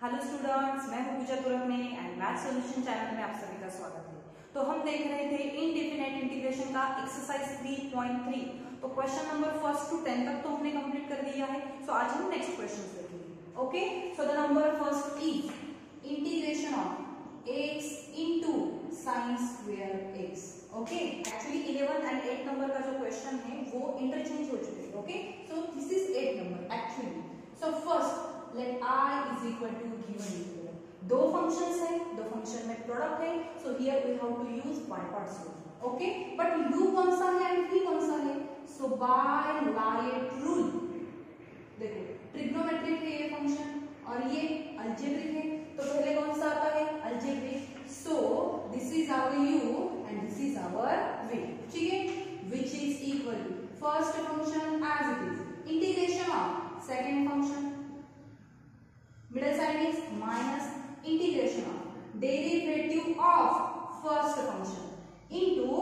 Hello students, मैं हूं पूजा तुरंगने and math solution channel में आप सभी का स्वागत है। तो हम देख रहे थे इनडेफिनेट इंटीग्रेशन का एक्सरसाइज 3.3। तो क्वेश्चन नंबर 1 to 10 तक तो हमने कंप्लीट कर दिया है। सो आज हम नेक्स्ट क्वेश्चन देखेंगे। Okay, so the number first is integration of x into sin square x। Okay, actually 11 and 8 number का जो क्वेश्चन है वो इंटरचेंज हो चुके हैं। Okay, so this is 8 number actually. So first let I is equal to given integral. दो functions है, दो फंक्शन में प्रोडक्ट है, so here we have to use by parts rule. Okay, but u कौन सा है एंड v कौन सा है? सो बाय लाइट रूल देखो, ट्रिग्नोमेट्रिक है ये फंक्शन और ये अलजेब्रिक है, तो पहले कौन सा आता है? Algebraic. So this is our u and this is our v, ठीक है, which is equal to first function as it is integration of second function, middle side is minus integration of derivative of first function into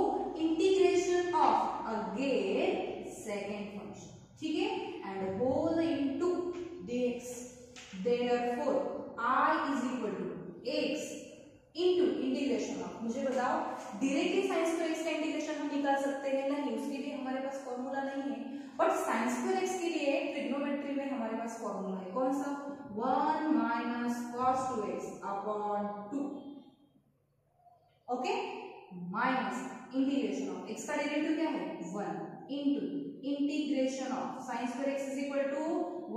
integration of again second function, ठीक है, and whole into dx. Therefore I is equal to x into integration of, मुझे बताओ directly sine square x का integration हम निकाल सकते हैं? नहीं, उसके लिए हमारे पास फॉर्मूला नहीं है, बट साइन स्क्वायर एक्स के लिए ट्रिग्नोमेट्री में हमारे पास फॉर्मूला है। कौन सा? 1 minus cos 2x upon 2, okay, minus integration of x का डेरिवेटिव क्या है? 1 into integration of sine square x is equal to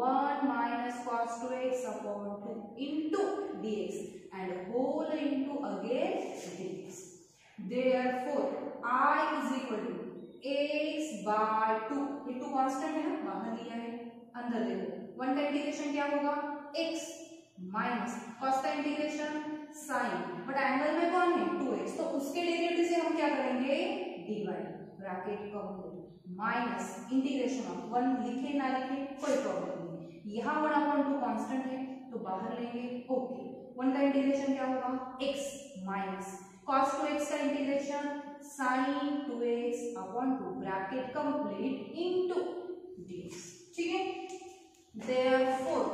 1 minus cos 2x upon 2 into dx and whole into again dx. Therefore I is equal to x by 2, ये 2 constant है ना, बाहर लिया है, अंदर देखो 1 का इंटीग्रेशन क्या होगा? x माइनस cos का इंटीग्रेशन sin, बट एंगल में कौन है? 2x, तो उसके डेरिवेटिव से हम क्या करेंगे? Divide, bracket come minus integration of 1 लिखे ना लिखे कोई प्रॉब्लम नहीं, यहाँ 1/2 कांस्टेंट है तो बाहर लेंगे। ओके, 1 का इंटीग्रेशन क्या होगा? x माइनस cos 2x का integration sin 2x upon 2, bracket complete into dx, ठीक है। Therefore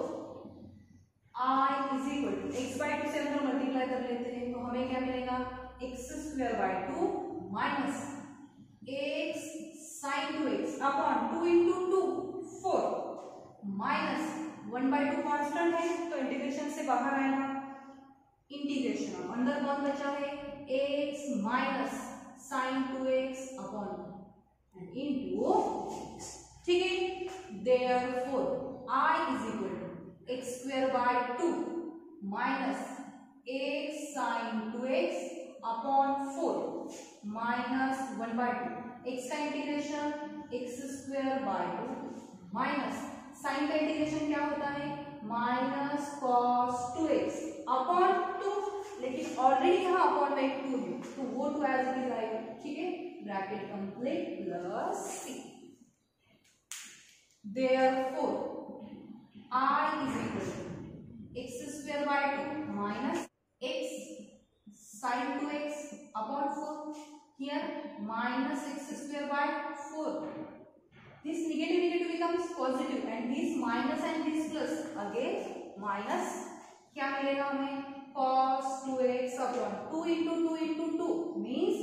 I is equal to x by 2 से हम मल्टीप्लाई कर लेते हैं तो हमें क्या मिलेगा? x square by 2 minus x sin 2x upon 2 into 2 4 minus 1/2 constant है तो इंटीग्रेशन से बाहर आएगा, इंटीग्रेशन ऑफ अंदर कौन बचा है? x minus sin 2x upon and into, ठीक है। Therefore I is equal to x square by 2 minus x sin 2x upon 4 minus 1/2, x का integration x square by 2 minus sin का इंटीग्रेशन क्या होता है? minus cos 2x upon 2, लेकिन already यहाँ upon में 2 है तो वो 2 एज इट इज आएगा, ठीक है, bracket complete plus c। Therefore I is equal to x square by 2 minus x sin 2x upon 4, here minus x square by 4, this negative becomes positive and this minus and this plus again minus, क्या मिलेगा हमें? cos 2x upon 2 into 2 means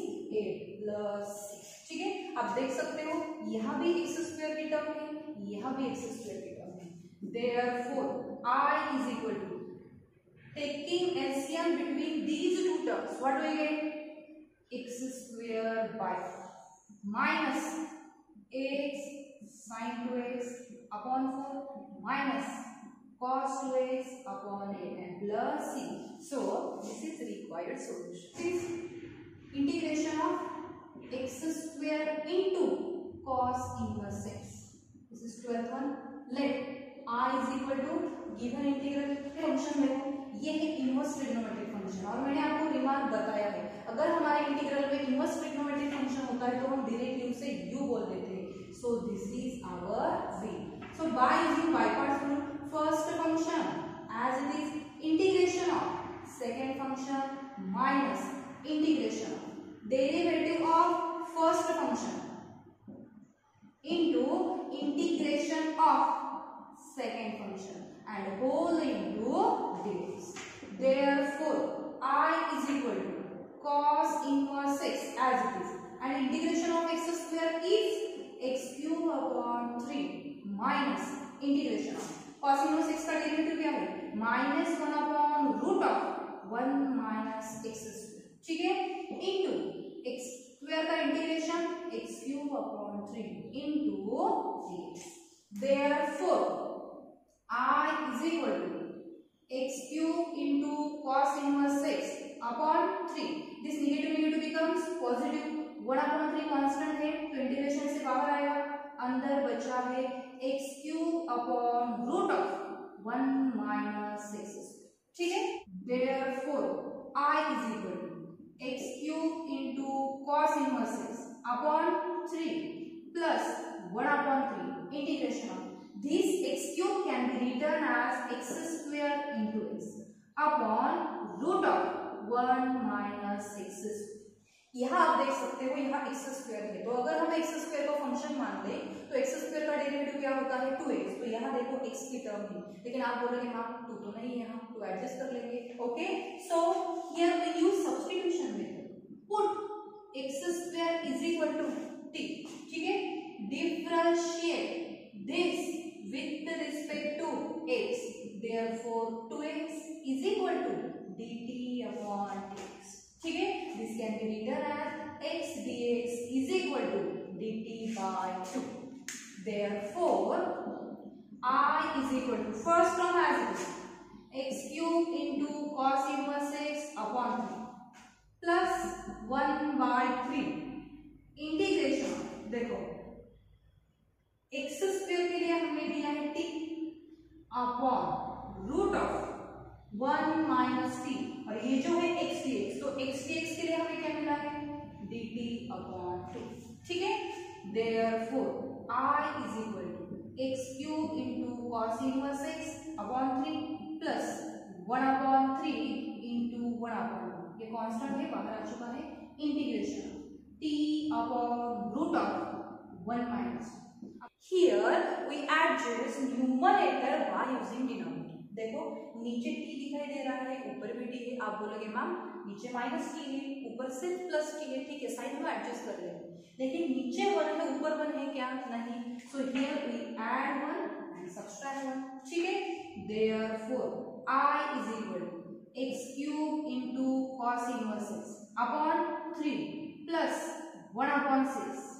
8 plus 6, ठीक है। अब देख सकते हो यहाँ भी x स्क्वायर की टर्म है, यहाँ भी x स्क्वायर की टर्म है। Therefore I is equal to, taking LCM between these two terms, what do we get? x square by minus x sin 2x upon 4 minus cos 2x upon 8 and plus c. So this is required solution. This integration of x square into cos inverse x. This is 12th one. Let I is equal to given integral function देखो, ये है inverse trigonometric function और मैंने आपको remark बताया है, अगर हमारे इंटीग्रल में इनवर्स ट्रिग्नोमेट्रिक फंक्शन होता है तो हम डायरेक्टली उसे u बोल देते हैं। So this is our v। So by using by parts rule, first function as it is integration of second function minus integration of derivative of first function into integration of second function and whole into dx. therefore I is equal to cos inverse x as it is, and integration of x square is x cube upon 3 minus integration of cos inverse x का derivative क्या है -1 upon root of 1 minus x square, ठीक है, into x square का integration x cube upon 3 into dx। therefore I is equal to x cube into cos inverse x upon 3, this negative becomes positive, 1 upon 3 constant है तो integration से बाहर आएगा, अंदर बचा है x cube upon root of 1 minus x, ठीक है। therefore I is equal to x cube into cos inverse x upon 3 plus 1 upon 3 integration of this x cube can be written as x square into x upon root of 1 minus x square। यहाँ आप देख सकते हो यहाँ x square है, तो अगर हम x स्क्वायर को फंक्शन मान ले तो x स्क्वायर का डेरिवेटिव क्या होता है 2x, तो यहाँ देखो x की टर्म है, लेकिन आप बोलोगे मैम 2 तो नहीं है, यहाँ तो एडजस्ट कर लेंगे। Okay, so here we use substitution method, put x square is equal to t, ठीक है, differentiate this with respect to x, therefore 2x is equal to dt upon dx, ठीक है, this can be written as x dx is equal to dt by 2। therefore I is equal to first term as it is x cube into cos inverse x upon 3 plus 1 by 3 integration, देखो x square के लिए हमने दिया है t upon root of 1 minus t, और ये जो है x dx, तो x dx के लिए हमें क्या मिला है dt अपॉन 2, ठीक है। therefore I is equal to x cube into cos inverse x upon 3 plus 1 upon 3 into 1 upon 2, ये कांस्टेंट है बाहर आ चुका है, integration t upon root of 1 minus। Here we adjust numerator by using denominator। देखो नीचे t दिखाई दे रहा है, ऊपर भी t है, आप बोलोगे मैम नीचे माइनस t है, ऊपर सिर्फ प्लस t है, ठीक है, साइड में एडजस्ट कर लेंगे, लेकिन नीचे 1 है ऊपर 1 है क्या, नहीं, so here we add 1 and subtract 1, ठीक है। therefore I is equal to x cube into cos inverse x upon 3 plus 1 upon 6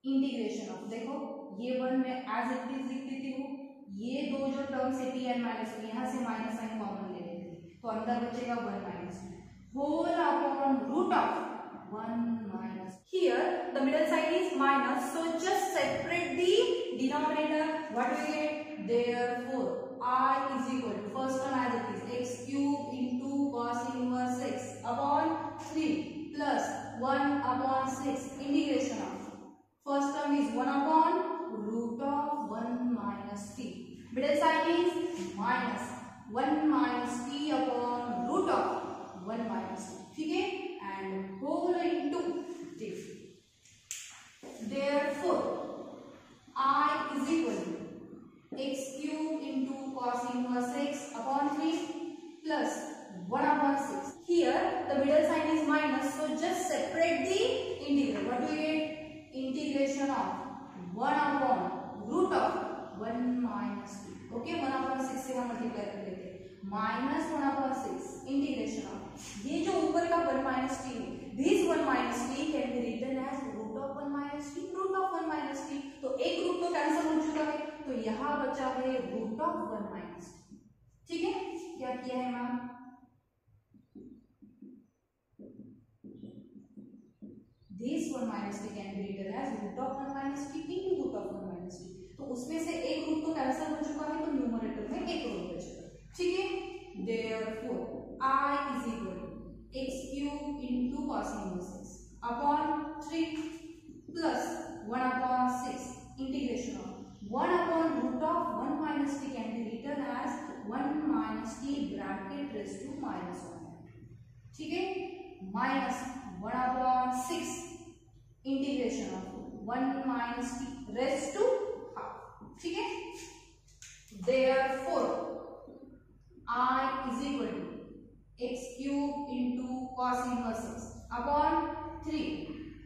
integration of, देखो ये 1 में एज इट इज लिख देती हूँ, ये दो जो टर्म्स है टी एंड माइनस, यहाँ से माइनस साइन कॉमन ले लेते हैं, तो अंदर बचेगा 1 minus whole upon root of 1 minus, here the middle side is minus, so just separate the denominator, what we get, therefore I is equal to first term as it is x cube into cos inverse x upon 3 plus 1 upon 6 integration of first term is 1 upon root of 1 minus t, middle side is minus 1 minus t upon root of 1 minus t, ठीक है, and whole into this। therefore I is equal to x cube into cos inverse x upon 3 plus 1 upon 6, here the middle sign is minus, so just separate the integral, what do we get, integration of 1 upon root of 1 minus 2, okay, 1 upon 6 से हम multiply कर लेते हैं, minus 1 upon 6 integration of ये जो ऊपर का 1 minus t, this 1 minus t can be written as root of 1 minus t, root of 1 minus t, तो एक रूट तो कैंसिल हो चुका है, तो यहाँ बचा है रूट ऑफ 1 minus t, ठीक है, क्या किया है ma'am, this 1 minus t can be written as root of 1 minus t into root of 1 minus t, तो उसमें से एक रूट तो कैंसिल हो चुका है, तो न्यूमरेटर में एक रूट बचेगा, ठीक है। therefore I is equal to x cube into cos inverse x upon 3 plus 1 upon 6 integration of 1 upon root of 1 minus t can be written as 1 minus t bracket raised to minus 1, ठीक है, minus 1 upon 6 integration of 1 minus t raised to half, ठीक है। therefore I is equal to x cube into cos inverse x upon 3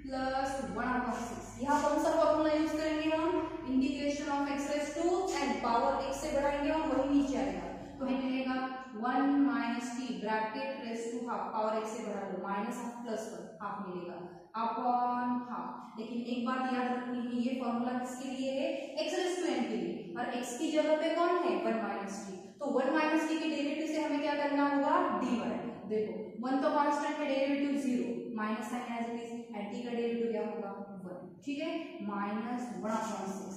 plus 1/6। यहाँ कौन सा formula use करेंगे हम, integration of x raise to n power x से बढ़ाएंगे और वही नीचे आएगा, तो हमें मिलेगा 1 minus t bracket raise to half power x से बढ़ा दो माइनस हाफ प्लस हाफ मिलेगा अपॉन हाफ। लेकिन एक बात याद रखनी है, ये फॉर्मूला किसके लिए है, एक्स रेज टू एन के लिए, और एक्स की जगह पे कौन है 1 माइनस टी, तो 1 माइनस टी के डेरिवेटिव से हमें क्या करना होगा, डी वाई। देखो 1 तो कांस्टेंट है, derivative 0, minus sine as it is, and t का डेरिवेटिव क्या होगा 1, ठीक है, माइनस 1/6।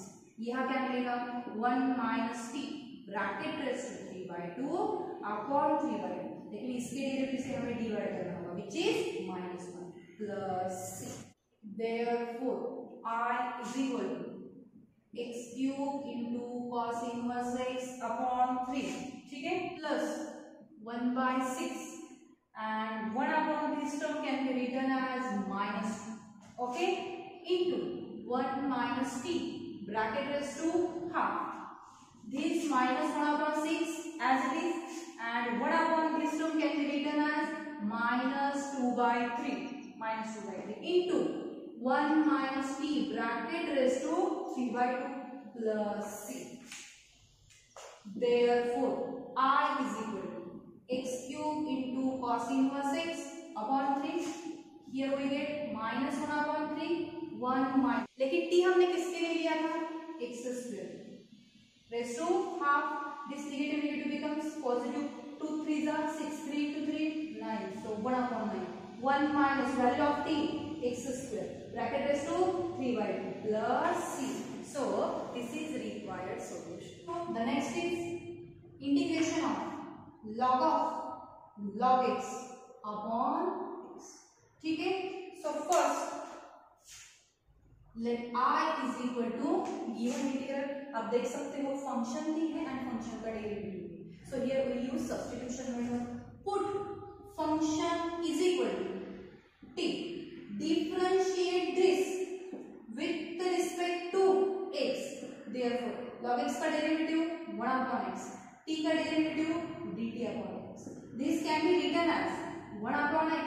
यहाँ क्या मिलेगा 1 minus t bracket raise to 3/2 upon 3/2, लेकिन इसके डेरिवेटिव से हमें डिवाइड करना होगा which is -1 plus 6। Therefore I is equal to x cube into cos inverse x upon 3, ठीक है, plus 1/6 and 1 upon this term can be written as -2, okay, into 1 minus t bracket raised to half, this minus 1/6 as it is, and 1 upon this term can be written as -2/3 into 1 minus t bracket raised to 3/2 plus 6. Therefore I is equal to x cube into cos inverse x upon 3. Here we get -1/3 1 minus, लेकिन t हमने किसके लिए लिया था, x square raised to half, this negative becomes positive, 2 3s are 6, 3 into 3 9, so 1/9, 1 minus value of t x square bracket raised to 3/2 plus c. So this is required solution. The next is integration of log x upon x, ठीक है। So first let I is equal to given integral, आप देख सकते हो function दी है and function का derivative, so here we use substitution method, put function is equal to t, differentiate this with respect to x, therefore log x का derivative 1 upon x, t का derivative dt upon x, this can be written as 1 upon x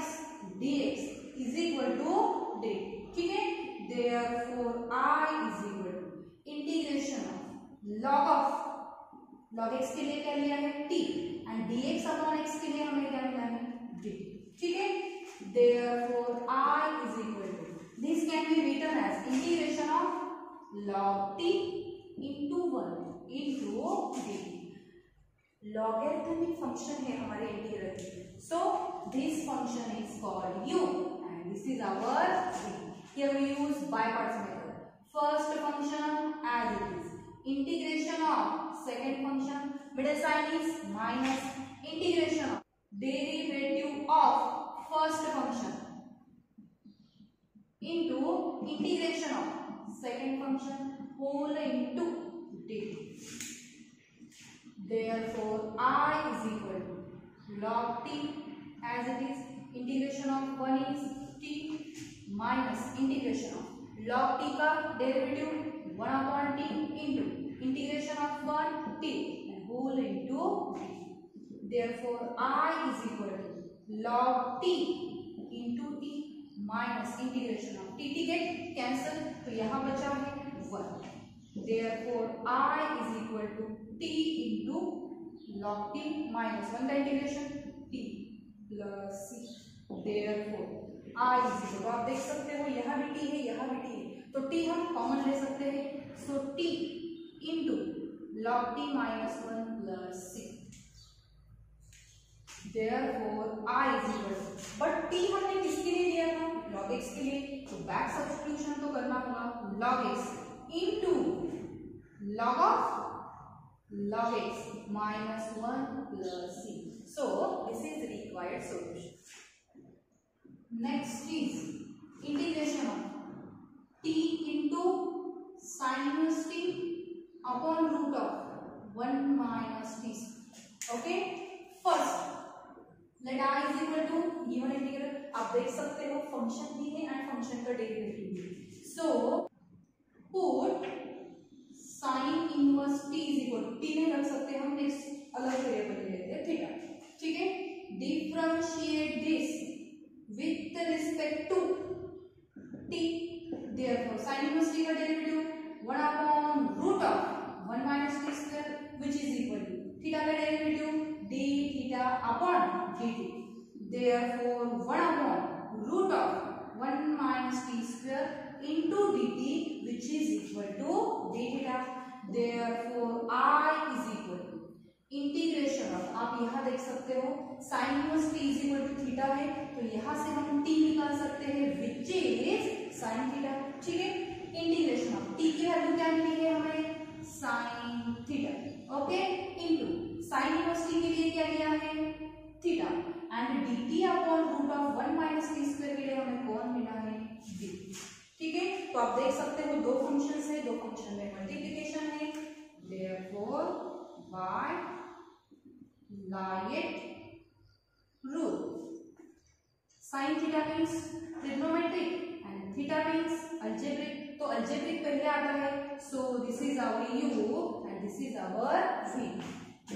dx is equal to dt, ठीक है। Therefore I is equal to integration of log x के लिए क्या लिया है t and dx upon x के लिए हमें क्या मिला है dt, ठीक है। Therefore I is equal to, this can be written as integration of log t into 1 into dt, logarithmic function है हमारे इंटीग्रल की, so this function is called u and this is our v. Here we use by parts method. First function as it is, integration of second function, middle sign is minus, integration of derivative of first function into integration of second function whole into dt. Therefore I is equal to log t as it is, integration of 1 is t minus integration of log t का derivative 1 upon t into integration of 1 t and whole into t. Therefore I is equal to log t into t minus integration of t, get cancel, तो यहाँ बचा है 1. Therefore I is equal to t into log t minus 1 का integration t plus c. Therefore I is equal to, आप देख सकते हो यहाँ भी t है यहाँ भी t है, तो t हम कॉमन ले सकते हैं, so t into log t minus 1 plus c. Therefore I is equal to, but t हमने किसके लिए लिया था log x के लिए, तो बैक सब्स्टिट्यूशन तो करना होगा, log x into log of log x minus 1 plus c. So this is the required solution. Next is integration of t into sinus t upon root of 1 minus t. Okay, first let I is equal to given integral, आप देख सकते हो function दी है and function का derivative भी, so put sin inverse t is equal to, t नहीं रख सकते हम, नेक्स्ट अलग वेरिएबल ले लेते हैं थीटा, ठीक है, differentiate respect to t, therefore sin inverse t का derivative 1 upon root of 1 minus t square which is equal to theta का derivative d theta upon dt, therefore 1 upon root of 1 minus t square into dt which is equal to d theta, therefore I is equal to integration of, आप यहाँ देख सकते हो sine inverse t is equal to theta है, तो यहाँ से हम t निकाल सकते हैं विच इज साइन थीटा, ठीक है। इंटीग्रेशन ऑफ t की वैल्यू क्या मिली है हमें, sine theta, okay, into sine inverse t के लिए क्या लिया है, थीटा, एंड dt अपॉन root of 1 minus t square के लिए हमें कौन मिला है, d, ठीक है। तो आप देख सकते हो दो फंक्शंस है, दो फंक्शन में मल्टीप्लिकेशन है, therefore by Lyot rule, sin theta means trigonometric and theta means algebraic, तो algebraic पहले आता है, so this is our u and this is our v,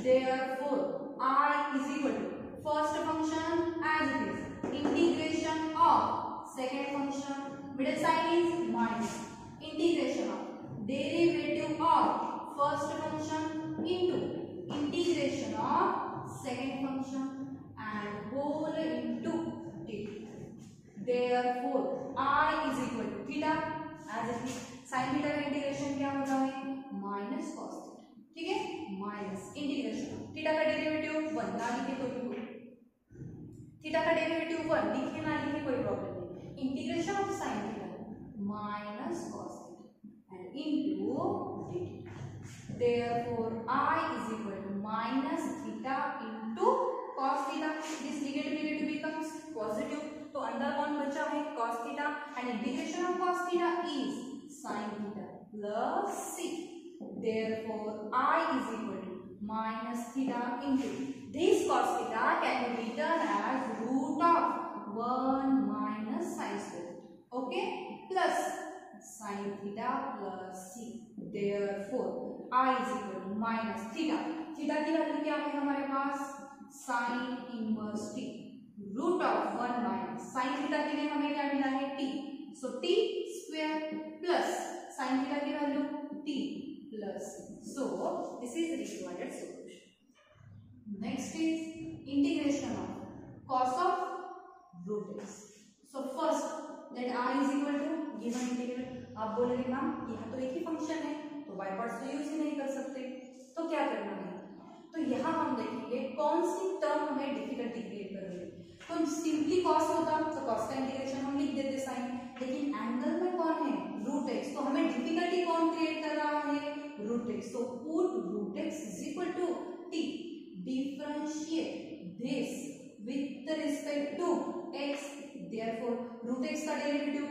therefore I is equal to first function as it is integration of second function, middle sign is minus, integration of derivative of first function into integration of second function and whole into t, therefore I is equal to theta as it is, sin theta का integration क्या होता है, minus cos theta, ठीक है, minus integration theta का derivative 1 ना लिखे तो भी थीटा का डेरिवेटिव 1 लिखे ना लिखे कोई प्रॉब्लम नहीं, integration of sin theta minus cos theta and into d, therefore I is equal to minus theta into cos theta, this negative becomes positive, तो अंदर कौन बचा है, cos theta, and integration of cos theta is sin theta plus c, therefore I is equal to minus theta into this cos theta can be written as root of 1 minus sin square, okay, plus sin theta plus c, therefore I is equal to minus theta, theta की value क्या है हमारे पास, sine inverse t root of 1 minus sine theta के लिए हमें क्या मिला है, t, so t square plus sine theta की value t plus, so this is required solution. Next is integration of cos of root x, so first let r is equal to given integral, आप बोलोगे ma'am यहाँ तो एक ही function है तो by parts तो use ही नहीं कर सकते, तो क्या करना है, तो यहाँ हम देखेंगे कौन सी टर्म हमें डिफिकल्टी क्रिएट कर रही है, तो सिंपली cos होता तो cos का इंटीग्रेशन हम लिख देते साइन, लेकिन एंगल में कौन है, रूट x, तो हमें डिफिकल्टी कौन क्रिएट कर रहा है, रूट x, तो put root x is equal to t, differentiate this with respect to x, therefore root x का डेरिवेटिव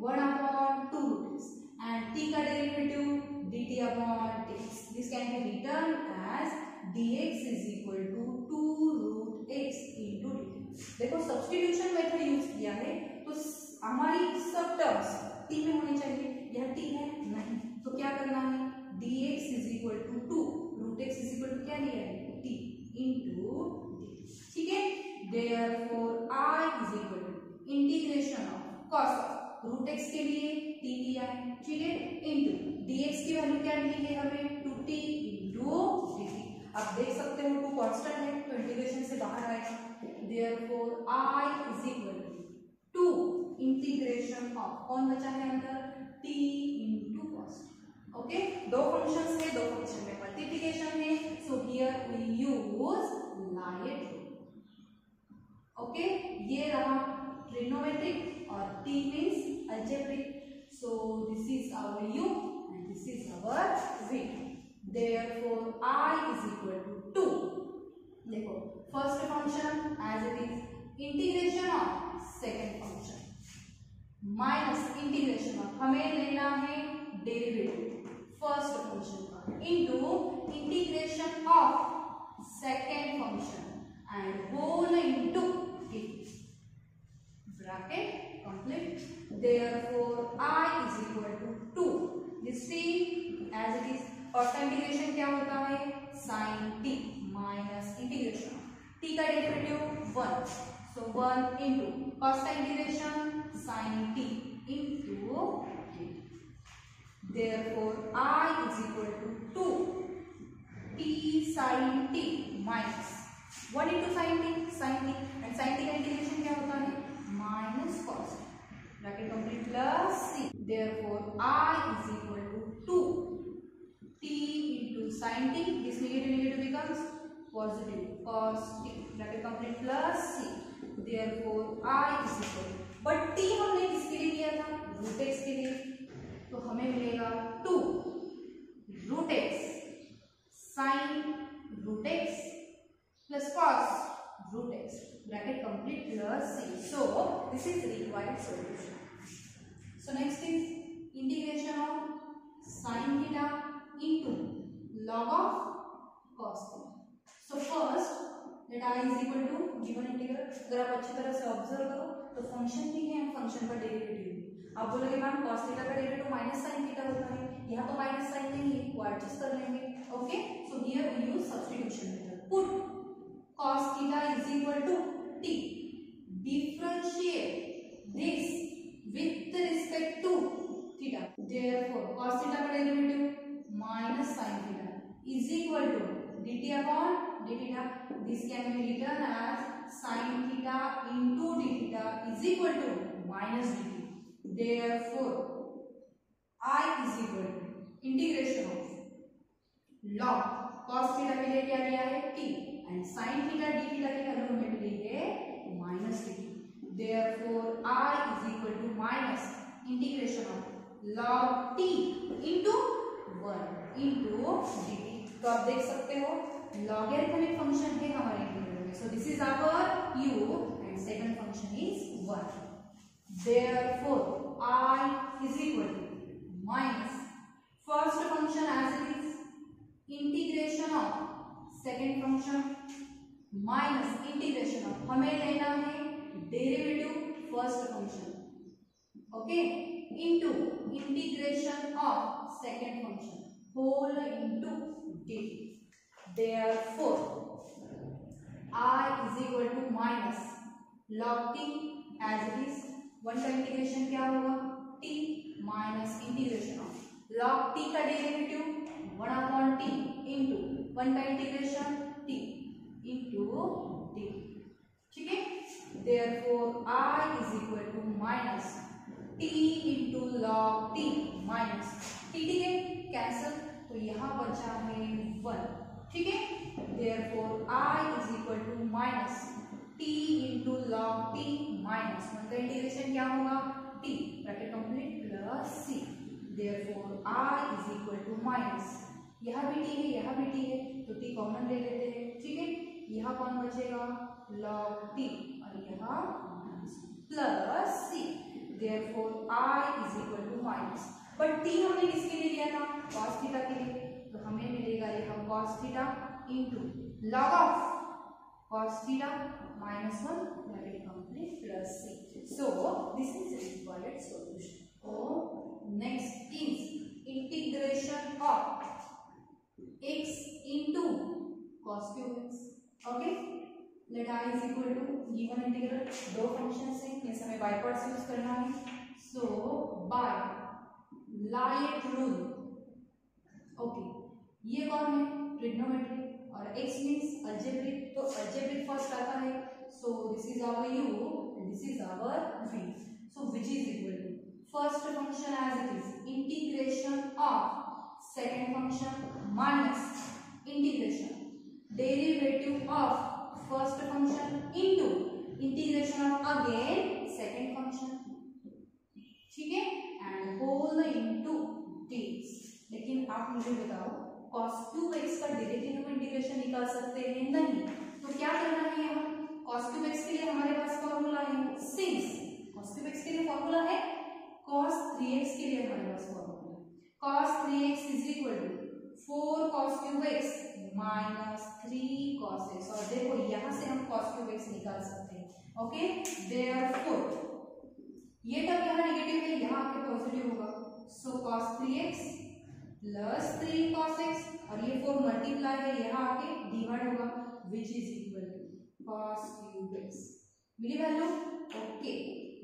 1 अपॉन 2 रूट x and t का derivative dt upon dx, this can be written as dx is equal to 2 root x into dt, देखो substitution method use किया है तो हमारी सब terms t में होनी चाहिए, यह t है नहीं, तो क्या करना है, dx is equal to 2 root x is equal to क्या लिया है, t into d, ठीक है, therefore I is equal to integration of cos of root x के लिए t लिया है, ठीक है, इनटू dx की वैल्यू क्या मिली है हमें, 2t इनटू dt, आप देख सकते हो 2 कांस्टेंट है तो इंटीग्रेशन से बाहर आएगा, therefore I is equal to integration of कौन बचा है अंदर, t इनटू cos, ओके, दो फंक्शंस है, दो फंक्शन में मल्टीप्लिकेशन है, so here we use Lyot rule, okay, ये रहा ट्रिग्नोमेट्रिक और t means algebraic, so this is our u and this is our v, therefore I is equal to 2, देखो first function as it is integration of second function minus integration of, हमें लेना है derivative first function का into integration of second function and whole into it, bracket complete, therefore I is equal to 2, this t as it is, और integration क्या होता है, sin t minus integration t का derivative 1, So 1 into cos का integration sin t into t. Therefore I is equal to 2 t sin t minus 1 into sin t and sin t का integration क्या होता है minus cos bracket complete plus c. Therefore I is equal to 2 t into sin t. This negative becomes positive cos t bracket complete plus c. Therefore I is equal to, but t हमने किसके लिए लिया था root x के लिए, तो हमें मिलेगा 2 root x sin root x plus cos root x bracket complete plus c. So this is required solution. So next is integration of sin theta into log of cos theta. So first let I is equal to given integral. अगर आप अच्छी तरह से observe करो तो function दी है, function का derivative आप बोलोगे मैम cos थीटा का डेरिवेटिव माइनस sin थीटा होता है, यहाँ तो माइनस साइन नहीं है वो एडजस्ट कर लेंगे. Okay, so here we use substitution method. Put cos theta is equal to t, differentiate this with respect to theta. Therefore cos theta का derivative minus sin theta is equal to dt upon d theta. This can be written as sin theta into d theta is equal to minus dt. Therefore I is equal to integration of log cos theta के लिए क्या लिया है t and sin theta d theta की value हमें मिली है minus dt. Therefore I is equal to minus integration of log t into 1 into dt. तो आप देख सकते हो लॉगरिथमिक फंक्शन है हमारे इंटीग्रल में. So this is our u and second function is 1. Therefore I is equal to minus first function as it is integration of second function minus integration of हमें लेना है derivative first function, okay, into integration of second function whole into dt. Therefore I is equal to minus log t as it is. One का integration क्या होगा t minus integration of log t का derivative 1 upon t into one का integration t into t. ठीक है. Therefore I is equal to minus t into log t minus t है cancel, तो यहाँ बचा है 1. ठीक है. Therefore I is equal to minus t into log t minus 1 का इंटीग्रेशन क्या होगा t bracket complete plus c. Therefore I is equal to minus यहाँ भी t है यहाँ भी t है तो t कॉमन ले लेते हैं. ठीक है. यहाँ कौन बचेगा log t और यहाँ plus c. Therefore I is equal to minus, but t हमने किसके लिए लिया था cos थीटा के लिए, तो हमें मिलेगा यहाँ cos theta into log of cos theta minus 1 bracket complete plus c. So this is required solution. So next is integration of x into cos cube x. Okay, let I is equal to given integral. दो functions हैं, ये हमें by parts use करना है. So by ILATE rule, okay, ये कौन है trigonometry और x मींस अलजेब्रिक, तो अलजेब्रिक फर्स्ट आता है. So this is our u and this is our v. So which is equal to first function as it is integration of second function minus integration derivative of first function into integration of again second function. ठीक है. And whole into t. लेकिन आप मुझे बताओ cos cube x का directly हम integration निकाल सकते हैं नहीं, तो क्या करना है हम cos क्यूब x के लिए हमारे पास फॉर्मूला है सिंस cos क्यूब x के लिए फॉर्मूला है cos 3x के लिए हमारे पास फॉर्मूला है cos 3x is equal to 4 cos cube x minus 3 cos x. और देखो यहाँ से हम cos क्यूब x निकाल सकते हैं. ओके. देयरफॉर ये टर्म यहाँ नेगेटिव है, यहाँ आके पॉजिटिव होगा. सो cos 3x plus 3 cos x और ये 4 मल्टीप्लाई है यहाँ आके डिवाइड होगा which is equal to cos cube x मिली value? Okay,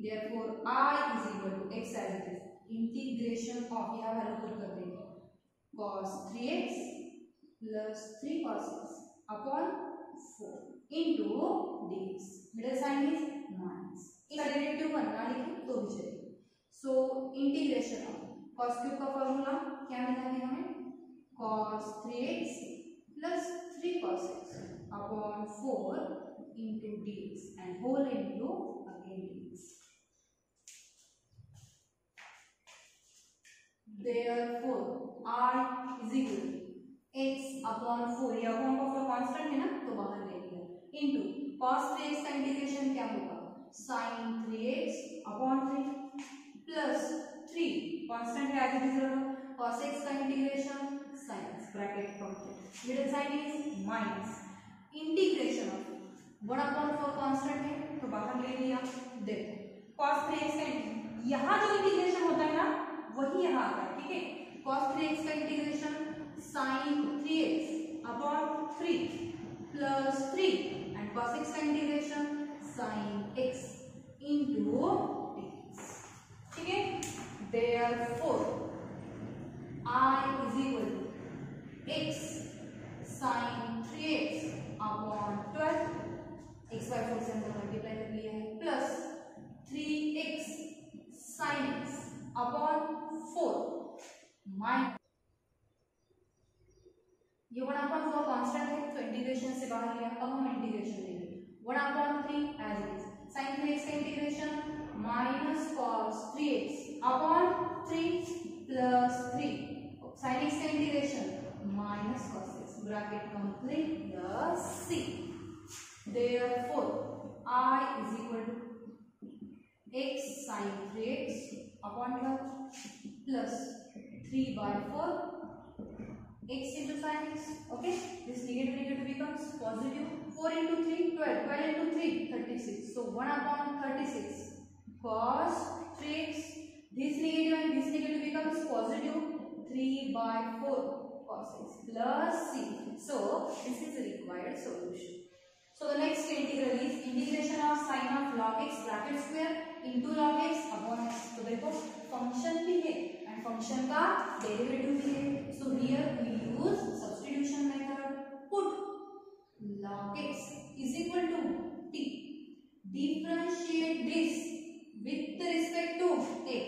therefore I is equal to x as it is, integration of, यह वैल्यू पुट कर देंगे, cos 3x plus 3 cos x upon 4 into dx, middle sign is minus, इसका derivative 1 ना लिखें तो भी चलेगा। So integration of cos cube का फॉर्मूला क्या मिला है हमें, cos 3x plus 3 cos x upon 4 into dx and whole into again dx. Therefore I is equal to x upon 4, ये अपॉन का कांस्टेंट है ना तो बाहर ले लिया, into cos 3x का इंटीग्रेशन क्या होगा, sin 3x upon 3 plus 3 constant है एज इट इज रहा, cos x का integration sin x bracket complete, middle sign is minus, integration of 1 upon 4 constant है तो बाहर ले लिया। देखो cos 3x का यहाँ जो इंटीग्रेशन होता है ना वही यहाँ आता है, ठीक है, cos 3x का integration sin 3x upon 3 plus 3 and cos x का integration sin x into dx, ठीक है। Therefore I is equal to x sin 3x upon 12, x by 4 से हमने मल्टीप्लाई कर लिया है, plus 3x sin x upon 4 minus, ये 1 upon 4 constant है तो इंटीग्रेशन से बाहर लिया, अब हम इंटीग्रेशन लेंगे 1 upon 3 as it is, sin 3x का integration minus cos 3x upon 3 plus 3 sin x का integration minus cos x bracket complete plus c। Therefore I is equal to x sin 3x upon 12 plus 3 by 4 x into sin x. Okay, this negative becomes positive. 4 into 3 12, 12 into 3 36, so 1 upon 36 cos 3x, this negative and this negative becomes positive, 3 by 4 cos x plus c. So this is the required solution. So the next integral is integration of sin of log x bracket square into log x upon x. तो देखो function भी है and function का derivative भी है, so here we use substitution method, put log x is equal to t, differentiate this with respect to x,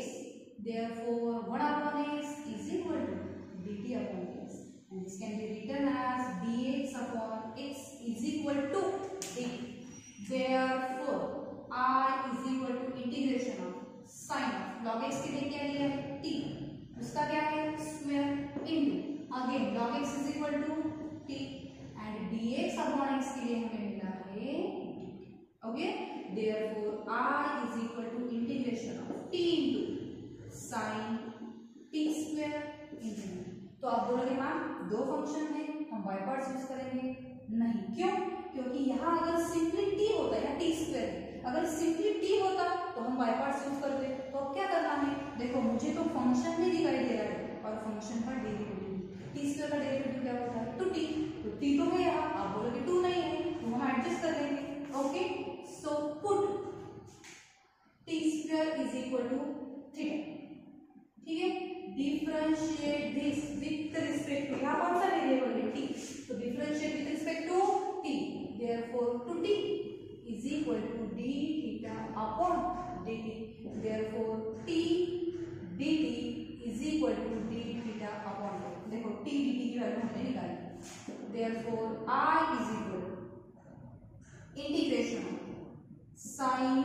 therefore 1 upon x is equal to dt upon x, and this can be written as dx upon x is equal to dt. Therefore I is equal to integration of sin of log x के लिए क्या लिया है t, उसका क्या है square into again log x is equal to t and dx upon x के लिए हमें मिला है dt. Okay, therefore I is equal to integration of t into sin t square into, तो आप बोलोगे मैम दो फंक्शन है हम बाय पार्ट्स यूज करेंगे, नहीं, क्यों, क्योंकि यहाँ अगर सिंपली t होता है या टी स्क्वायर है, अगर सिंपली t होता तो हम बाय पार्ट्स यूज करते, तो अब क्या करना है, देखो मुझे तो फंक्शन भी दिखाई दे रहा है और फंक्शन का डेरिवेटिव, टी स्क्वायर का डेरिवेटिव क्या होता है 2t, तो t तो है यहाँ, आप बोलोगे 2 नहीं है तो हम एडजस्ट कर देंगे। Okay, so put t square is equal to theta, ठीक है, differentiate this with respect to, यहाँ कौन सा वेरिएबल है t, तो differentiate with respect to t, therefore 2t is equal to d theta upon dt, therefore t dt is equal to d theta upon dt, देखो t dt की value हमने निकाली, therefore I is equal to integration sin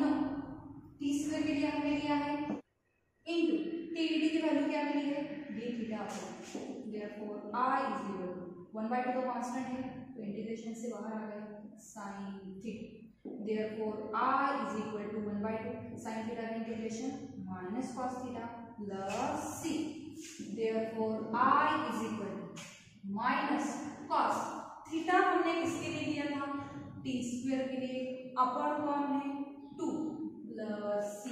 t square के लिए हमने लिया है into t dt की वैल्यू क्या मिली है d theta upon, therefore I is equal to 1/2 तो कांस्टेंट है तो इंटीग्रेशन से बाहर आ गया sin theta, therefore I is equal to 1/2 sin theta का integration minus cos theta plus c, therefore I is equal to minus cos theta हमने किसके लिए दिया था t स्क्वायर के लिए, अपॉन कौन है 2 plus c,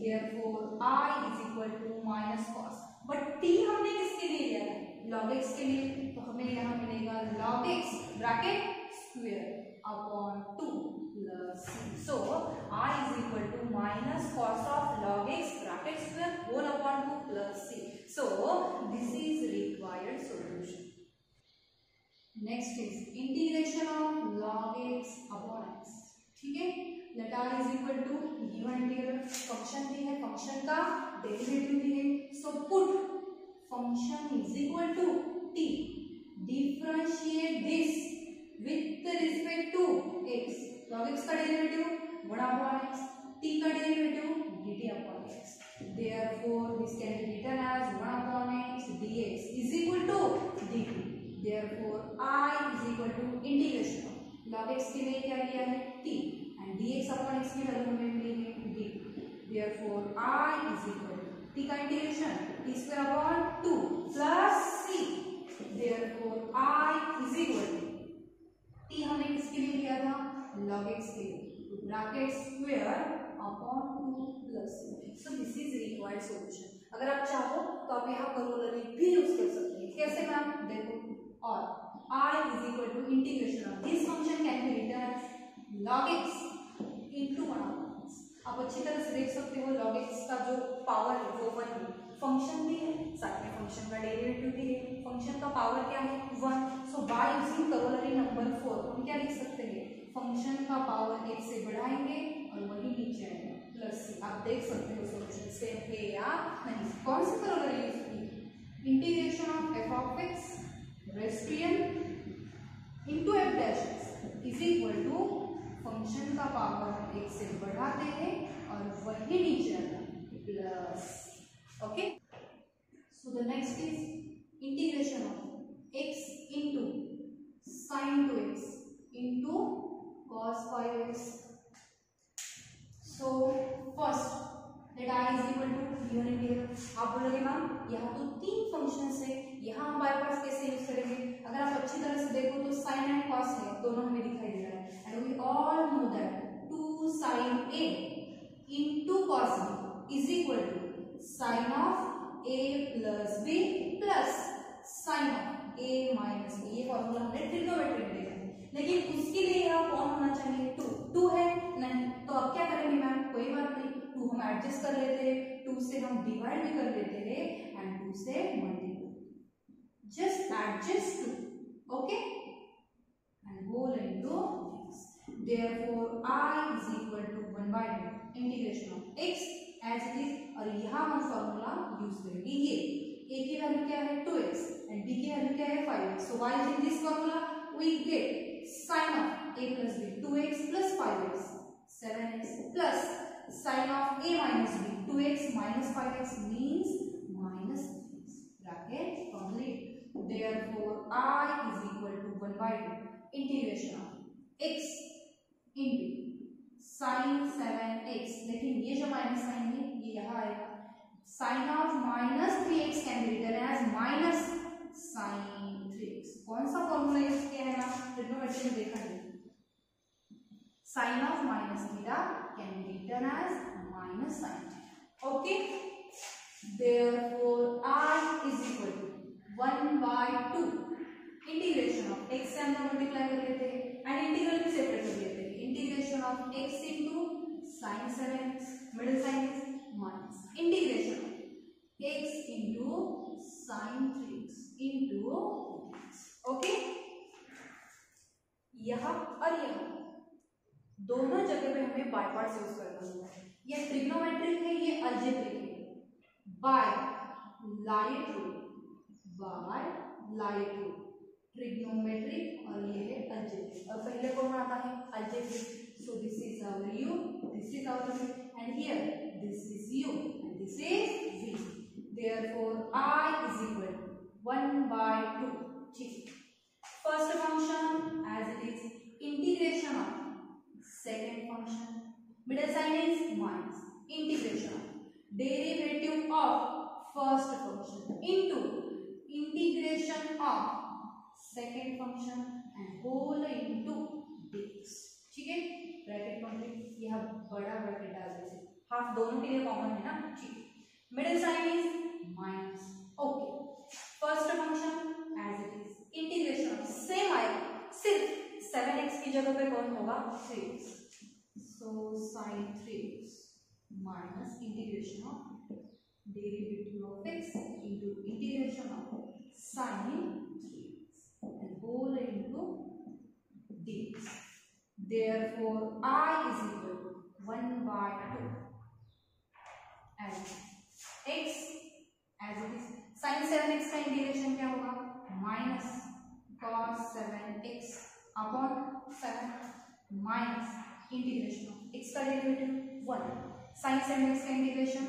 therefore I is equal to minus cos, but t हमने किसके लिए लिया है log x के लिए, तो हमें यहाँ मिलेगा log x bracket square upon 2 plus c. So I is equal to minus cos of log x bracket square whole upon 2 plus c. So this is required solution. Next is integration of log x upon x. ठीक है, let r is equal to given integral function भी है, function का derivative भी है. So put function is equal to t, differentiate this with respect to x. log x का derivative 1 upon x, t का derivative dt upon x. therefore this can be written as 1 upon x dx is equal to dt. therefore I is equal to integration log x की value क्या लिया है t and dx upon x की value हमें मिली है dt. therefore I is equal to t का integration t square upon 2 plus c. therefore I is equal to t हमने किसके लिए लिया था log x के लिए, तो bracket square upon 2 plus c. So this is required solution. अगर आप चाहो तो आप यहाँ करोलरी भी यूज कर सकते हैं. कैसे मैम देखो, और I is equal to integration of this function can be written log x into 1 upon x. आप अच्छी तरह से देख सकते हो log x का जो पावर है वो 1 है, फंक्शन भी है, साथ में फंक्शन का डेरिवेटिव भी है. फंक्शन का पावर क्या है 1. सो बाय यूजिंग करोलरी नंबर 4 हम क्या लिख सकते हैं, फंक्शन का पावर 1 से बढ़ाएंगे और वही नीचे आएगा प्लस c. आप देख सकते हो सॉल्यूशन सेम है या नहीं. कौन सी करोलरी यूज की, integration of f of x raised to n into f dash x is equal to function का पावर 1 से बढ़ाते हैं और वही नीचे आता है plus. Okay, so the next is integration of x into sin 2x into cos 5x. So first let I is equal to given integral. आप बोलोगे मैम यहाँ तो 3 फंक्शंस है, यहाँ हम बाय पार्ट्स कैसे यूज करेंगे. अगर आप अच्छी तरह से देखो तो sin एंड cos है, दोनों हमें दिखाई दे रहा है. And we all know that 2 sin a into cos b is equal to sin of a plus b plus sin of a minus b. ये फॉर्मूला हमने ट्रिग्नोमेट्री में देखा है, लेकिन उसके लिए यहाँ कौन होना चाहिए 2 है नहीं. तो अब क्या करेंगे मैम, कोई बात नहीं, 2 हम एडजस्ट कर लेते हैं, 2 से हम डिवाइड भी कर लेते हैं एंड 2 से multiply. Just adjust 2, okay, and whole into x. therefore I is equal to 1/2 integration of x as it is. और यहाँ हम फॉर्मूला यूज करेंगे. ये a की वैल्यू क्या है 2x एंड b की वैल्यू क्या है 5x. So why using this formula we get sin of a plus b 2x plus 5x 7x plus sin of a minus b 2x minus 5x means minus 6. bracket complete. therefore I is equal to 1/2 integration of x into sin 7x. लेकिन ये जो minus sign है ये यहाँ आएगा. sin of minus 3x can be written as minus sin 3x. कौन सा formula use किया है ना, ट्रिग्नोमेट्री में देखा है. sin of minus theta can be written as minus sin theta. Okay, therefore I is equal to 1/2 integration of x से हम मल्टीप्लाई कर लेते हैं एंड इंटीग्रल भी सेपरेट कर लेते हैं. Integration of x into sin 7x middle sign is minus integration of x into sin 3x into x. Okay, यहाँ और यहाँ दोनों जगह पे हमें बाय पार्ट्स यूज करना होगा. ये ट्रिग्नोमेट्रिक है, ये अलजेब्रिक है. By light rule, by light rule trigonometric और ये है अलजेब्रिक. और पहले कौन आता है algebraic. So this is our u, this is our v and here this is u and this is v. therefore I is equal to 1/2. ठीक, first function as it is, integration of second function, middle sign is minus, integration of derivative of first function into integration of second function and whole into dx. ठीक है, bracket complete. यह बड़ा bracket डाल देते, half दोनों के लिए common है ना. ठीक, middle sign is minus. Okay, first function as it is, integration of same आएगा, सिर्फ 7x की जगह पे कौन होगा 3x, so sin 3x minus integration of derivative of x into integration of sin 3x and whole into dx. Therefore I is equal to 1 by 2 and x as it is sin 7x का integration क्या होगा minus cos 7x upon 7 minus integration of x का derivative 1 sin 7x का integration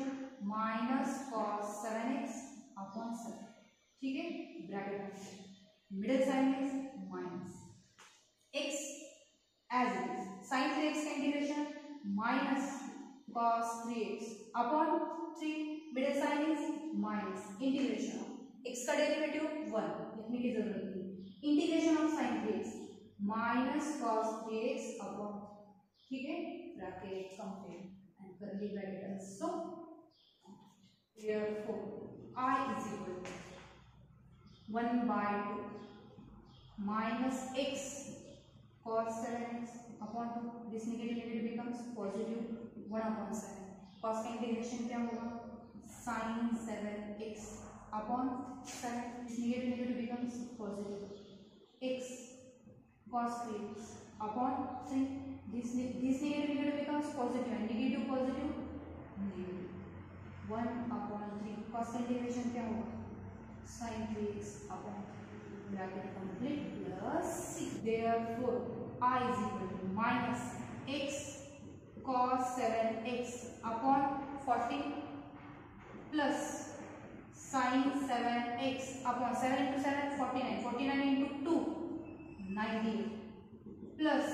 minus cos 7x upon 7, ठीक है, bracket middle sign is minus x as it is sin 3x का integration minus cos 3x upon 3, middle sign is minus integration of x का derivative 1 लिखने की जरूरत नहीं, integration of sin 3x minus cos 3x upon, ठीक है, bracket complete and curly bracket also, therefore I is equal to 1 by 2 minus x cos 7x upon 2, this negative becomes positive 1 upon 7, cos का integration क्या होगा sin 7x upon 7, this negative becomes positive x cos 3x upon 3, this negative becomes positive and negative negative 1 upon 3, cos का integration क्या होगा sin 3x upon bracket complete plus 6, therefore I is equal to minus x cos 7x upon 40 plus sin 7x upon 7 into 7 49, 49 into 2 98 plus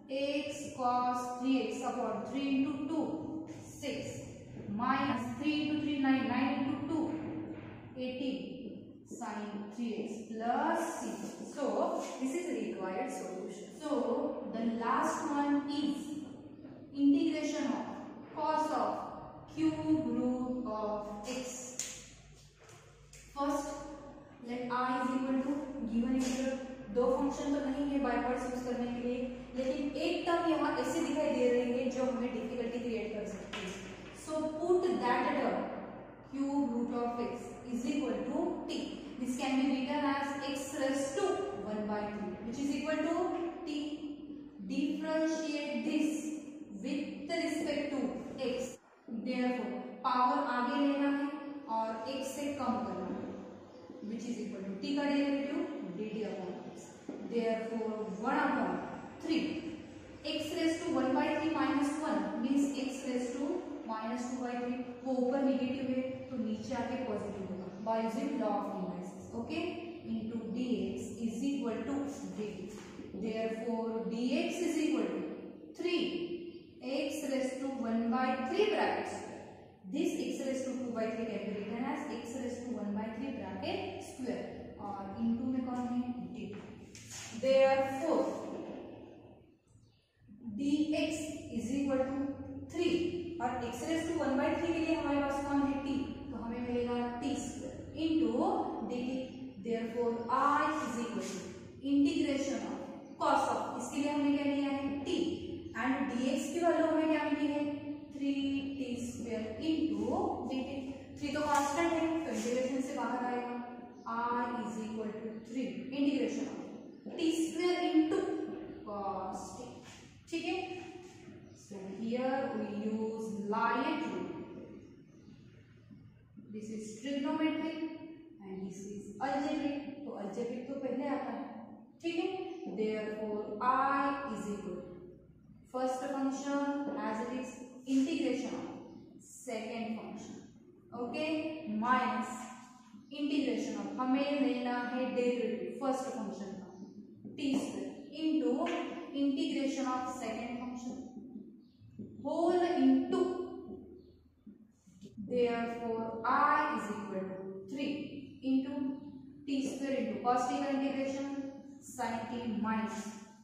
x cos 3x upon 3 into 2 6 minus 3 into 3 9, 9 into 2 18 sin 3x plus 6. So this is required solution. So the last one is integration of cos of cube root of x. First let I is equal to given integral, दो function तो नहीं है by parts use करने के लिए, लेकिन एक term यहाँ ऐसे दिखाई दे रही है जो हमें डिफिकल्टी क्रिएट कर सकती है. So put that term cube root of x is equal to t. This can be written as x raised to 1 by 3 which is equal to t. Differentiate this with respect to x. Therefore power आगे लेना है और x से कम करना है which is equal to t का derivative dt upon x. Therefore 1 upon 3 x raised to 1 by 3 minus 1 means x raised to minus 2 by 3. वो ऊपर निगेटिव है तो नीचे आके पॉजिटिव होगा by using law of inverse, okay, into dx is equal to dt. Therefore dx is equal to 3 x raised to 1 by 3 brackets. This x raised to 2 by 3 can be written as x raised to 1 by 3 bracket square और into में कौन है dt. Therefore dx is equal to 3 और x raised to 1 by 3 के लिए हमारे पास कौन है t, तो हमें मिलेगा t square into dt. Therefore I is equal to integration of cos of, इसके लिए हमने क्या लिया है t and dx की वैल्यू हमें क्या मिली है 3t square into dt. 3 तो कांस्टेंट है तो इंटीग्रेशन से बाहर आएगा. I is equal to 3 integration of t square into cos t, ठीक है. So here we use Lyot rule. This is trigonometric and this is algebraic. तो algebraic तो पहले आता है, ठीक है. Therefore I is equal to first function as it is integration of second function, okay, minus integration of हमें लेना है डेरिवेटिव फर्स्ट फंक्शन का t square into integration of second function whole into. Therefore I is equal to 3 into t square into cos t का integration sin t minus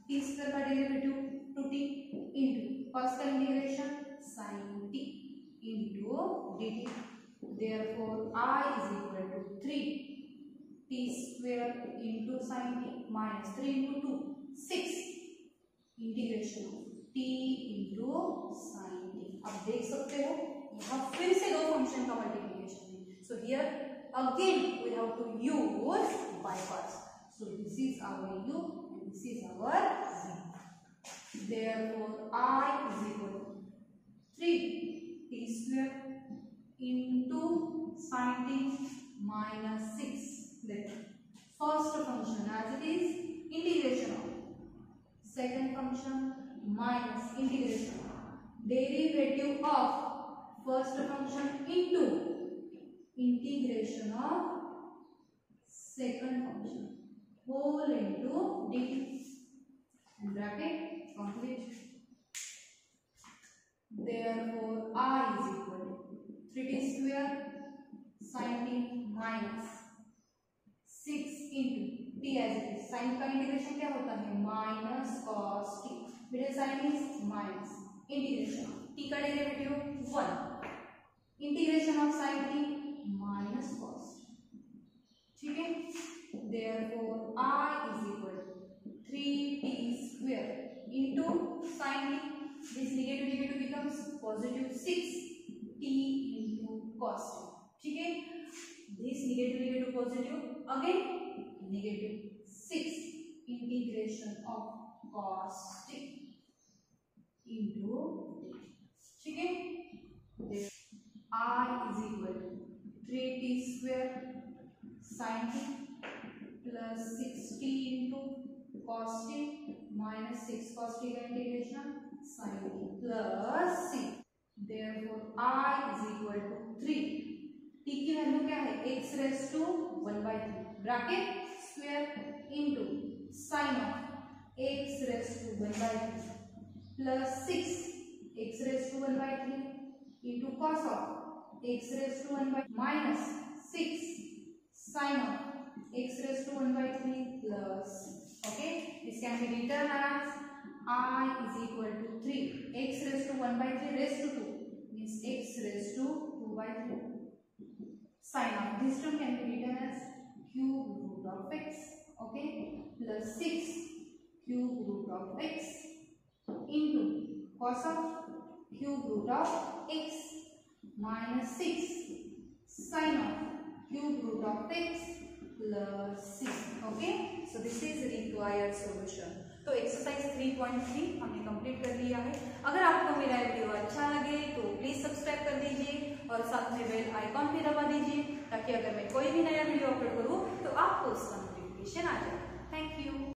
t square का derivative 2t into cos का integration sin t into dt. Therefore I is equal to 3 t square into sin t minus 3 into 2 6 integration of t into sine t। आप देख सकते हो यहाँ फिर से दो फंक्शन का मल्टीप्लीकेशन है। So here again we have to use by parts. So this is our u and this is our v। Therefore I is equal to 3t square into sin t minus 6. Then first function as it is integration of, second function minus integration of derivative of first function into integration of second function whole into dt and bracket complete. Therefore I is equal to 3t square sin t minus 6 into t as it is। Sine का integration क्या होता है minus cos t, middle sign is minus, integration t का derivative 1, integration of sine t minus cos. ठीक है, therefore I is equal to 3t square into sine t, this negative becomes positive 6t into cos t. ठीक है, this negative positive again negative 6 integration of cos t into ठीक है, I is equal to 3t square sin t plus 6t into cos t minus 6 cos t का integration sin t plus c। Therefore I is equal to 3 t की value क्या है x raise to 1/3 bracket square into sine of x raise to 1/3 plus 6 x raise to 1/3 into cos of x raise to 1/3 minus 6 sine of x raise to 1/3 plus, okay, this can be written as I is equal to 3 x raise to 1/3 raise to 2 means x raise टू 2/3 sin of this term can be written as cube root of x, okay, plus 6 cube root of x into cos of cube root of x minus 6 sin of cube root of x plus 6, okay। So this is required solution। तो exercise 3.3 हमने complete कर लिया है। अगर आपको मेरा video अच्छा लगे तो प्लीज सब्सक्राइब कर दीजिए और साथ में बेल आइकॉन भी दबा दीजिए ताकि अगर मैं कोई भी नया वीडियो अपलोड करूं तो आपको उसका नोटिफिकेशन आ जाए। Thank you.